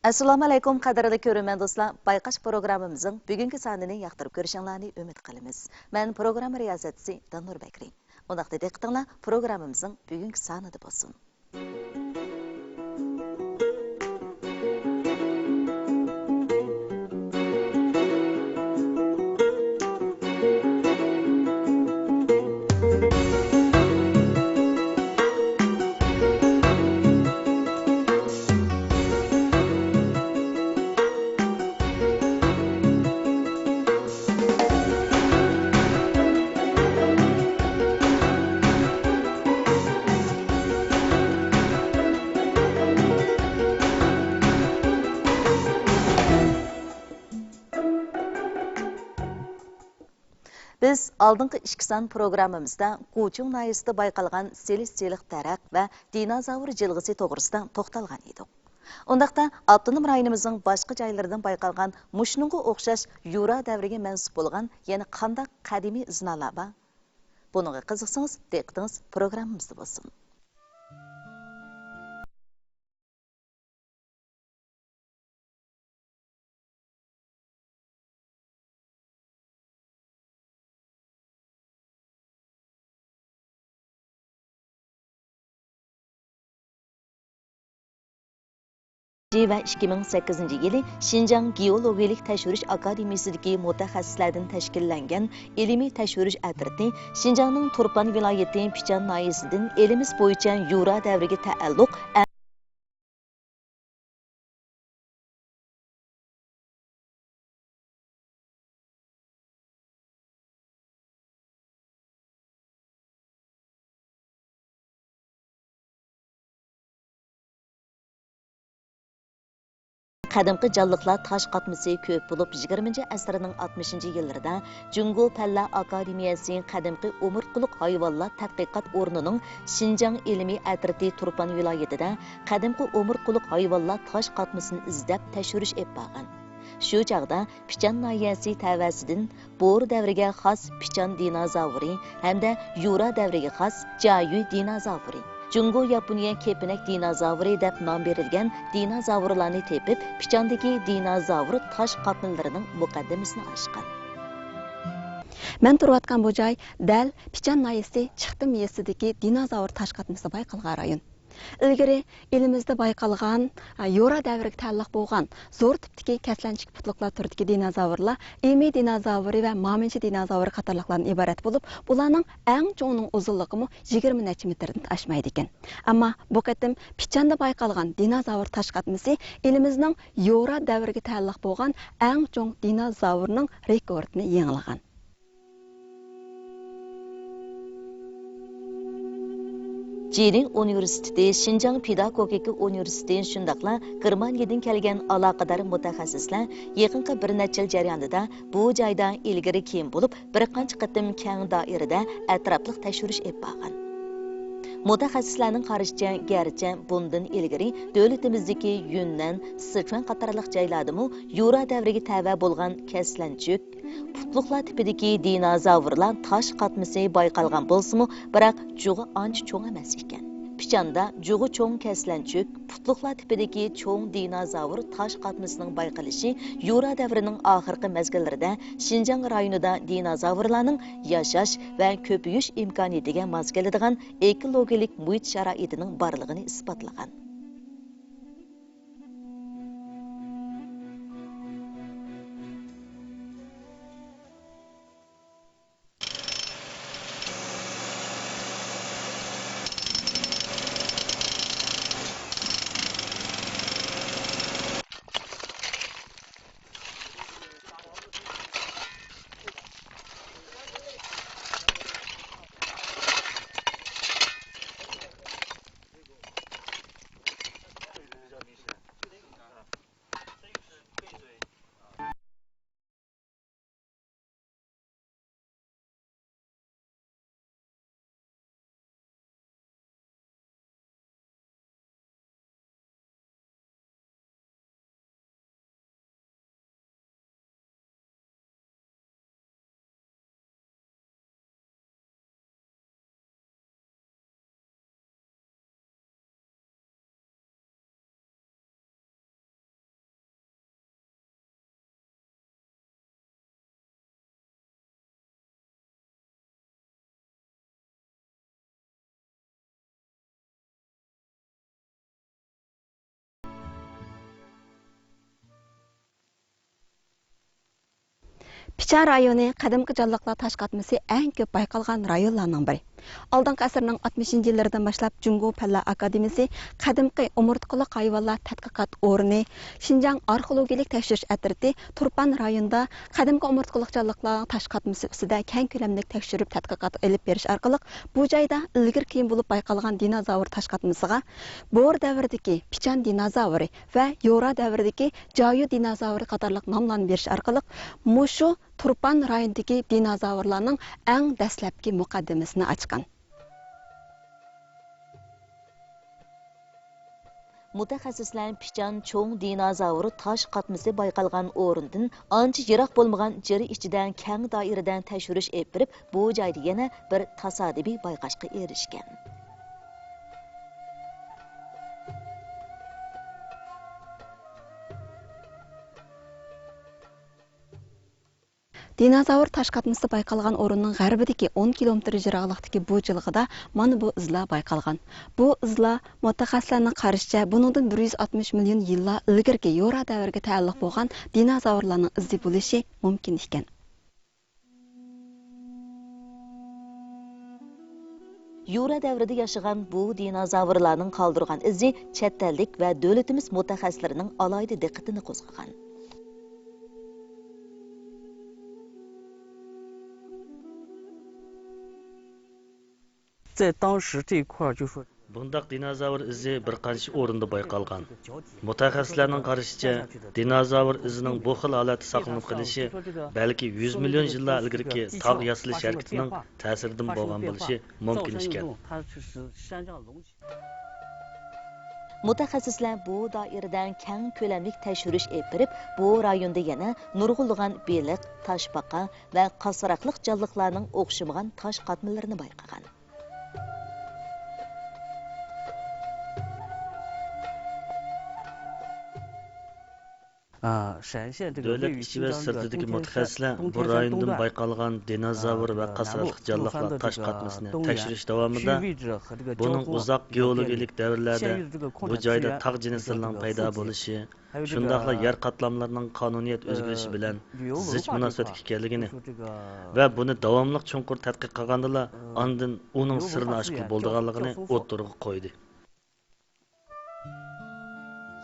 Assalomu alaykum qadrli ko'ruvchi do'stlar. Bayqash programmamizning bugungi sonini yoqtirib ko'rishingizni umid qilamiz. Men program riyosatchisi Danur Bakri. Undaqda diqqatinglar programmamizning bugungi sonida bo'lsin. Biz aldınqı 2 son programmamizda Quchun nayisida bayqalgan selistiylik taraq va dinozavr jilg'isi to'g'risida to'xtalgan edik. Undaqda avtonom rayonimizning boshqa joylaridan bayqalgan mushunga o'xshash yura davriga mansub bo'lgan yana qandaq qadimiy iznalar bor? Bunga qiziqsangiz, diqqatingiz programmamizda bo'lsin. Ve 2008 yılı Şinjan Geologiyalik Təşviriş Akademiyasidagi mutaxassislardan tashkillangan ilmiy təşviriş atriti Şinjanning Turpan viloyati Pichan noyasidan elimiz bo'yicha yura davriga taalluq qadimqi jonliqlar tosh qatmisi ko'p bo'lib 20-asrning 60-yillarida Jungo Palla Akademiyasi qadimqi umurtquliq hayvonlar tadqiqot o'rnining Şinjan ilmiy atriti Turpan viloyatida qadimqi umurtquliq hayvonlar tosh qatmisini izlab tashvirish etgan. Shu chaqda Pichan noyasi tavasidan Bo'r davriga xos Pichan dinozavri hamda Yura davriga xos Jayu dinozavri, Jungo Yaponiya kepinak dinozavri deb nom berilgan dinozavrlarni tepib, Pichandagi dinozavr tosh qatnilarining muqaddimasini ochgan. Men turayotgan bu joy dal Pichan noyasi chiqdim yesidagi dinozavr tosh qatmisi bayqalgan rayon. Ilgari elimizda bayqalgan Yura davriga taalluq bo'lgan zo'r tipdagi kaslanchik putliqlar turidagi dinozavrlar Emi dinozavri va Maminchi dinozavri qatorliqlardan iborat bo'lib, bularning eng cho'ning uzunligi 20 necha metrdan oshmaydi ekan. Ammo bu qatim Pichanda bayqalgan dinozavr tosh qatmisi elimizning Yura davriga taalluq bo'lgan eng cho'ng dinozavrning rekordini yangilagan. Jiling Universiteti, Şinjan Pedagogika Universiteti shundaqla Germaniyadan kelgan aloqador mutaxassislar yaqinqi bir necha yil jarayonida bu joyda ilgari kiyim bo'lib, bir qancha qatim keng doirada atrofliq tashvirish etgan. Mutaxassislarning qarashicha, garchi bundan ilgari davlatimizdagi Yunnan, Sichuan qatorliq joylardami Yura davriga tava bo'lgan kaslanchuk putluqlar tipidagi dinozavrlar tosh qatmisi bayqalgan bo'lsa-mu, biroq jug'i ancha cho'ng emas ekan. Pichanda jug'i cho'ng kaslanchuk putluqlar tipidagi cho'ng dinozavr tosh qatmisining bayqalishi Yura davrining oxirgi mezgillarida Şinjan rayonida dinozavrlarning yashash va ko'payish imkoniyatiga mos keladigan ekologik muhit sharoitining borligini isbotlagan. Пичан районы qadimki canlıqlar taş qatması ən köp bayqalğan rayonlarning biri. Алдыңғы asrning 60 yillardan boshlab Jungo Palla Akademiyasi qadimki umurtqaliq hayvonlar tadqiqot o'rni, Xinjiang arxeologik tekshirish atriti Turpan rayonida qadimki umurtqaliq jonliqlarning tash qatmasi ustida keng ko'lamli tekshirib tadqiqot olib berish orqali bu joyda ilgir keyin bo'lib bayqalgan dinozavr tash qatmasiga Bor davridagi Pichan dinozavri va Yora davridagi Jayu dinozavri qatorliq nomlarni berish orqali mushu Turpan rayonidagi dinozavrlarning eng dastlabki muqaddimasini ochgan. Mutaxassislar Pichan cho'ng dinozavr tash qatmasi bayqalgan o'rindan ancha yiroq bo'lmagan jiri ichidan keng doiradan tekshirish olib berib, bu joyda yana bir tasodifiy bayqashga erishgan. Dinozavr taş qatmасы bayqalgan o'rinning g'arbidagi 10 kilometr yiroqlikdagi bu jilg'ida mana bu izlar bayqalgan. Bu izlar mutaxassislarning qarashicha buningdan 160 million yillar ilgirgi Yora davriga taalluq bo'lgan dinozavrlarning izi bo'lishi mumkin ekan. Yura davrida yashagan bu dinozavrlarning qoldirgan izi chet ellik va davlatimiz mutaxassislarining alohida diqqatini qo'zg'agan. Bundaq dinozavr izi bir qancha o'rinda bayqalgan. Mutaxassislarning qarashicha, dinozavr izining bu xil holatda saqlanib qolishi balki 100 million yillar ilgirki tog' yasilish harakatining ta'siridan bo'lgan bo'lishi mumkin ekan. Mutaxassislar bu doiradan keng ko'lamli tekshirish olib berib, bu rayonda yana nurg'unlagan beliq, toshbaqa va qasraqliq jonliqlarning o'xshamagan tosh qatmalarini bayqagan. Davlat ichi va sirtidagi mutaxassislar bu rayondan bayqalgan dinozavr va qasraqliq jonliqlar tash qatmasini tekshirish davomida buning uzoq geologik davrlarda bu joyda tog' jinslarining paydo bo'lishi, shundaqla yer qatlamlarining qonuniyat o'zgarishi bilan zich munosabatga ekanligini va buni davomli chunqur tadqiq qilgandala ondan uning sirini ochib bo'lganligini o'ttirg'a qo'ydi.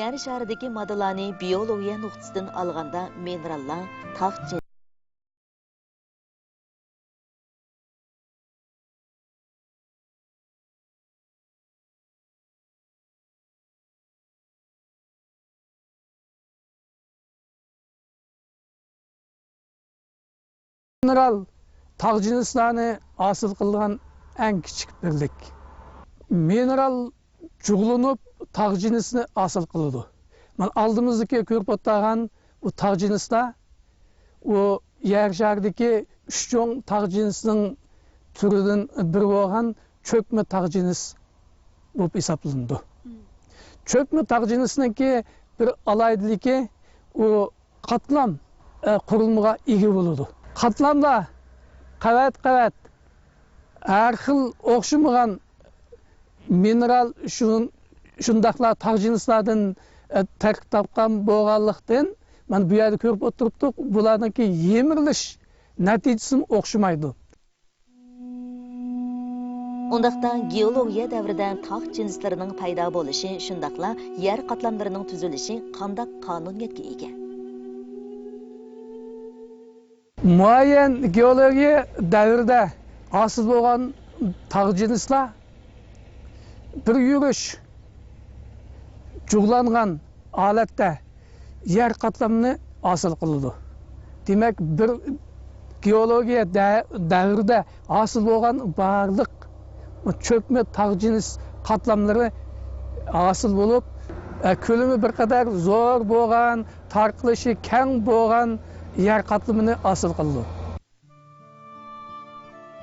Yer sharidagi modellarni biologiya nuqtasidan olganda minerallar, tog' Mineral tog' jinslarni hosil qilgan eng kichik birlik. Mineral jug'lanib tog' jinsini hosil qiladi. Mana oldimizdagi ko'rib o'tgan bu tog' jinslar u yer sharidagi 3 cho'ng tog' jinsining turidan biri bo'lgan cho'kma tog' jins bo'lib hisoblanadi. Cho'kma tog' jinsiniki bir alayidligi u qatlam qurilmaga ega bo'ladi. Qatlamda qavat har xil o'xshamagan mineral shundaqlar tog' jinslardan tarkib topgan bo'lganlikdan mana bu yerda ko'rib o'tiribdik, bularniki yemirilish natijasi o'xshamaydi. Undaqda geologiya davridan tog' jinslarining paydo bo'lishi, shundaqla yer qatlamlarining tuzilishi qanday qonuniyatga ega? Muayyan geologiya davrida hosil bo'lgan tog' jinslar bir yurish jug'langan holatda yer qatlamini hosil qiladi. Demak, bir geologiya davrida hosil bo'lgan barliq cho'kma tog' jins qatlamlari hosil bo'lib, ko'lami bir qadar zo'r bo'lgan, tarqalishi keng bo'lgan yer qatlamini hosil qiladi.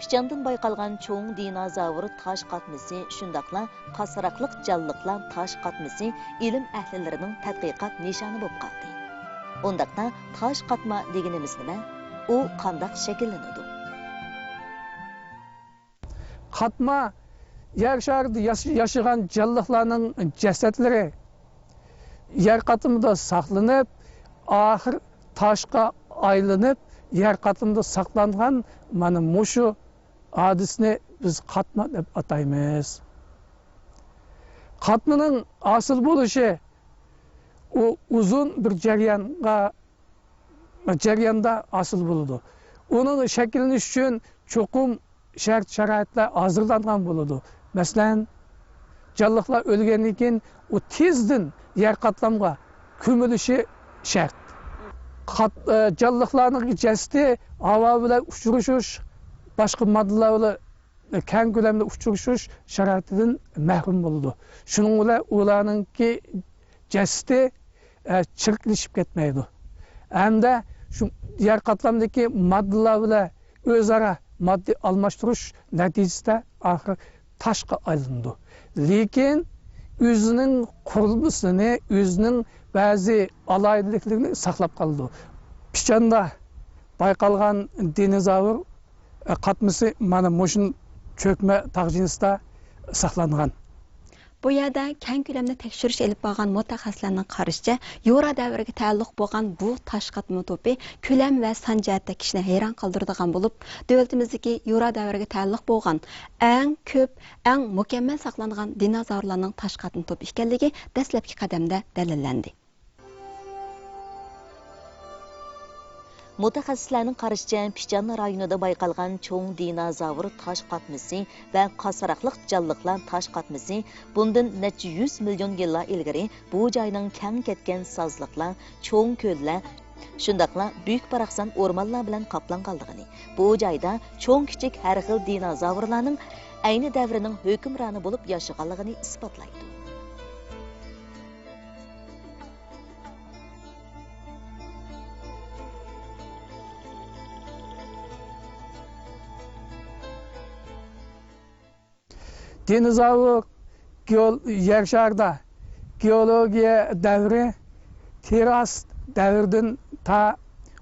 Pichandan bayqalgan cho'ng dinozavr tash qatmasi, shundaqla qasraqliq jonliqlar tash qatmasi ilm ahlilarining tadqiqot nishoni bo'lib qoldi. Undaqda tash qatma deganimiz nima? U qanday shakllanadi? Qatma yer sharida yashagan jonliqlarning jasadlari yer qatlamida saqlanib, oxir toshga aylanib yer қатымда сақланған mana мұшу hadisni biz қатма деп атаймыз. Қатмының asıl болушы o uzun bir jarayanda asıl buludu. Onun şekilleniş için çokum şart şaraitler hazırlangan buludu. Mesela jallıklar ölgenden keyin o tezdin yer katlamga kömülüşü şart. Jallıklarning jasdi havo bilan uchrashish, boshqa moddalar bilan keng ko'lamda uchrashish sharoitidan mahrum bo'ldi. Shuning bilan ularningki jasdi chirklashib ketmaydi. Hamda shu yer qatlamdagi moddalar bilan o'zaro moddiy almashtirish natijasida oxir toshga aylandi. Lekin o'zining qurilmasini, o'zining ba'zi alaydiliklerini saqlab qoldi. Pichan'da bayqalgan dinozavr qatmisi mana mo'shin cho'kma taqjinisda saqlangan. Bu yerda keng ko'lamda tekshirish elib borgan mutaxassislarning qarashicha, Yora davriga taalluq bo'lgan bu tosh qatmi to'pi ko'lam va son jihatda kishini hayron qoldiradigan bo'lib, davlatimizdagi Yora davriga taalluq bo'lgan eng ko'p, eng mukammal saqlangan dinozavrlarning tosh qatmi to'pi ekanligi dastlabki qadamda dalillandi. Mutaxassislarning qarashicha, Pichan rayonida bayqalgan cho'ng dinozavr tosh qatmisi va qasaraqliq jonliqlar tosh qatmisi bundan necha 100 million yillar ilgari bu joyning keng ketgan sozliqlar, cho'ng ko'llar, shundaqla buyuk baraqsan o'rmonlar bilan qoplanganligini, bu joyda cho'ng kichik har xil dinozavrlarning ayni davrining hukmroni bo'lib yashaganligini isbotlaydi. Dinozavr yer sharida geologiya davri Teras davridan ta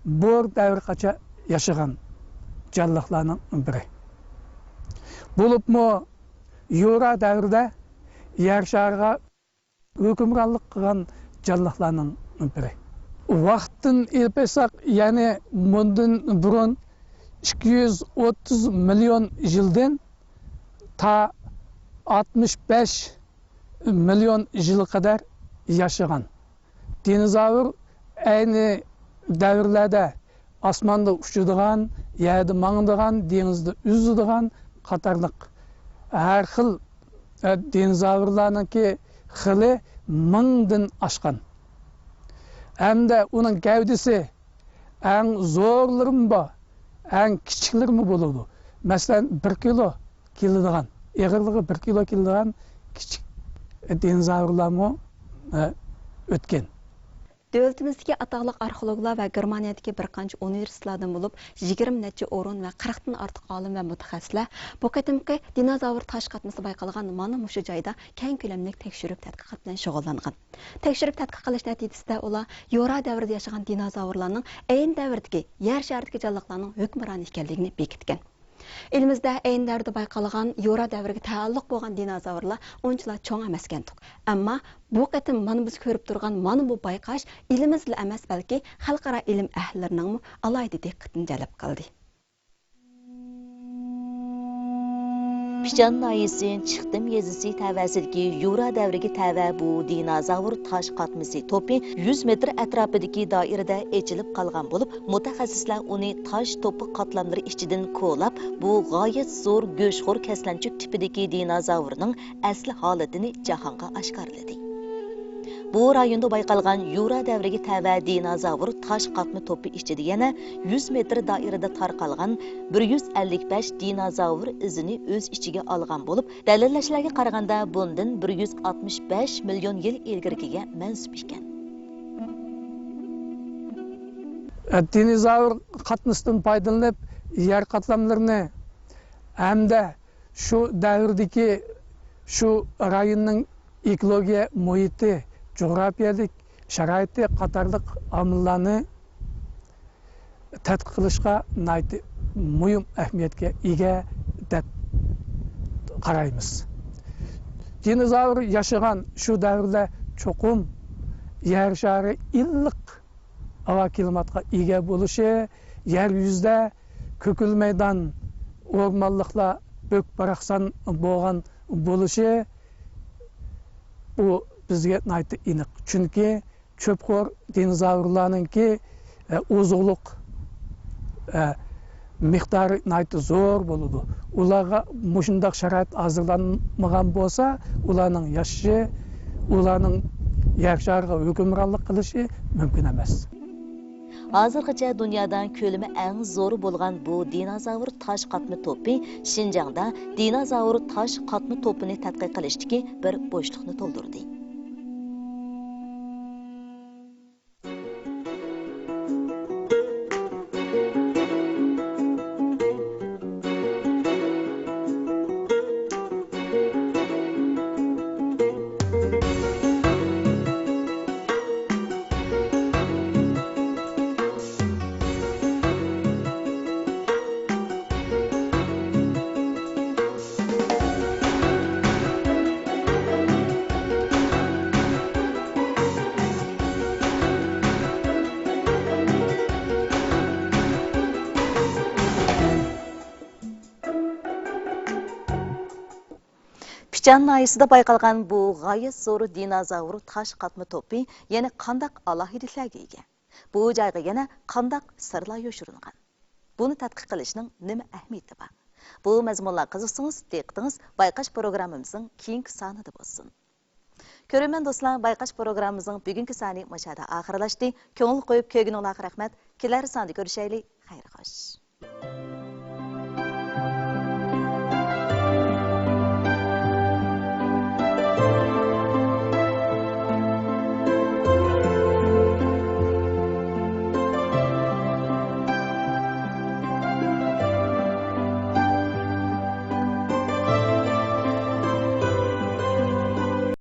Bor davrigacha yashagan jonliqlarning biri. Bo'libmi Yora davrida yer shariga hukmronlik qilgan jonliqlarning biri. Vaqtdan elpasak, ya'ni bundan burun 230 million yildan ta 65 milyon yıl kadar yaşayan dinozavr aynı devirlerde asmanda uçuduğan, yerde mağındıgan, denizde yüzüdüğen katarlık her xil dinozavrlarının ki xili mingdan aşkan. Hem de onun gövdesi en zorları mı, en kiçikleri mi bulurdu? Mesela 1 kilo kilodigan. Eğerliği 1 kilo kilodigan kichik dinozavrlarmı ötken. Davlatimizdagi atoqliq arxeologlar va Germaniyadagi bir qancha universitetlardan bo'lib 20 necha o'rin va 40 dan ortiq olim va mutaxassislar bu qatimki dinozavr tosh qatmisi bayqalgan mana mushu joyda keng ko'lamli tekshirib tadqiqot bilan shug'ullangan. Tekshirib tadqiq qilish natijasida ular Yora davrida yashagan dinozavrlarning ayni davrdagi yer sharidagi jonliqlarning hukmron ekanligini bekitgan. Elimizde ayni davrda bayqalgan Yora davriga taalluq bo'lgan dinozavrlar unchalar cho'ng emas ekandiq. Ammo bu qatim mana biz ko'rib turgan mana bu bayqash elimizda emas, balki xalqaro ilm ahllarining alohida diqqatini jalb qildi. Pichan nayisi Chiqdim yezisi tavasidagi Yora davriga tava bu dinozavr tosh qatmisi to'pi 100 metr atrofidagi doirada echilib qolgan bo'lib, mutaxassislar uni tosh to'pi qatlamlari ichidan ko'lab, bu g'oyat zo'r go'shxo'r kaslanchuk tipidagi dinozavrning asli holatini jahonga oshkorladi. Bu rayonda bayqalgan Yora davriga tava dinozavr tosh qatmi to'pi ichida yana 100 metr doirada tarqalgan 155 dinozavr izini o'z ichiga olgan bo'lib, dalillashlarga qaraganda bundan 165 million yil ilgariga mansub ekan. Dinozavr qatmisidan foydalanib yer qatlamlarini hamda shu davrdagi shu rayonning ekologiya muhiti, coğrafiyalik şaraiti qatarlıq amillarni tadqiq qilishga muhim ahamiyatga ega deb qaraymiz. Dinozavr yashagan shu davrda cho'qim yer shari illiq havo klimatga ega bo'lishi, yer yüzde kökül meydan ormanlıkla bök baraksan boğan buluşu bu bizge nayti iniq. Çünkü çöpxor dinozavrlarınki ozuqluq miqdari nayti zor boludu. Ularga mushundaq sharoit hazırlanmagan bolsa, ularning yashashi, ularning yer shariga hukmronlik qilishi mumkin emas. Hozirgacha dunyodan ko'lami eng zo'ri bo'lgan bu dinozavr tosh qatmi to'pi Shinjongda dinozavr tosh qatmi to'pini tadqiq qilishdagi bir bo'shliqni to'ldirdi. Pichan nayisida bayqalgan bu g'oyat zo'r dinozavr tosh qatmi to'pi yana qandaq alohidliklarga ega? Bu joyga yana qandaq sirlar yoshirilgan? Buni tadqiq qilishning nima ahamiyati bor? Bu mazmunlar qiziqsangiz, diqqatingiz bayqash programmamizning keyingi sonida bo'lsin. Ko'rayman do'stlar, bayqash programmamizning bugungi soni mashada oxirlashdi. Ko'ngil qo'yib ko'rganingizga rahmat. Kelar sonda ko'rishaylik. Xayr xo'sh.